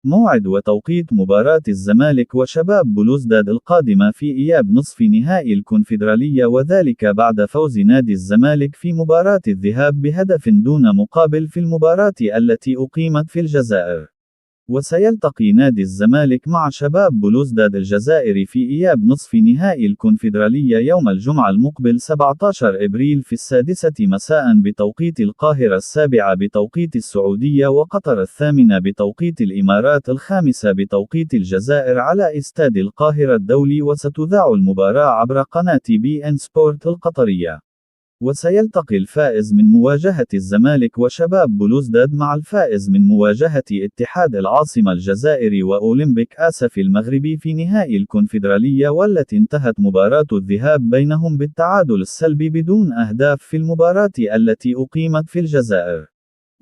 موعد وتوقيت مباراة الزمالك وشباب بلوزداد القادمة في إياب نصف نهائي الكونفدرالية، وذلك بعد فوز نادي الزمالك في مباراة الذهاب بهدف دون مقابل في المباراة التي أقيمت في الجزائر. وسيلتقي نادي الزمالك مع شباب بلوزداد الجزائري في إياب نصف نهائي الكونفدرالية يوم الجمعة المقبل 17 إبريل في 6 مساء بتوقيت القاهرة، 7 بتوقيت السعودية، وقطر 8 بتوقيت الإمارات، 5 بتوقيت الجزائر، على استاد القاهرة الدولي. وستذاع المباراة عبر قناة BN سبورت القطرية. وسيلتقي الفائز من مواجهة الزمالك وشباب بلوزداد مع الفائز من مواجهة اتحاد العاصمة الجزائري وأولمبيك آسف المغربي في نهائي الكونفدرالية، والتي انتهت مباراة الذهاب بينهم بالتعادل السلبي بدون أهداف في المباراة التي أقيمت في الجزائر.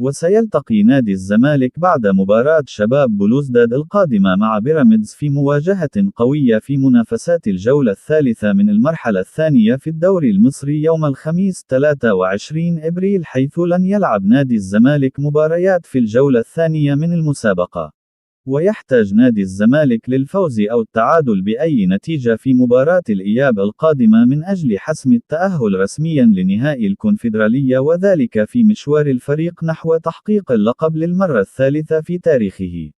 وسيلتقي نادي الزمالك بعد مباراة شباب بلوزداد القادمة مع بيراميدز في مواجهة قوية في منافسات الجولة الثالثة من المرحلة الثانية في الدوري المصري يوم الخميس 23 إبريل، حيث لن يلعب نادي الزمالك مباريات في الجولة الثانية من المسابقة. ويحتاج نادي الزمالك للفوز أو التعادل بأي نتيجة في مباراة الإياب القادمة من أجل حسم التأهل رسميا لنهائي الكونفدرالية، وذلك في مشوار الفريق نحو تحقيق اللقب للمرة الثالثة في تاريخه.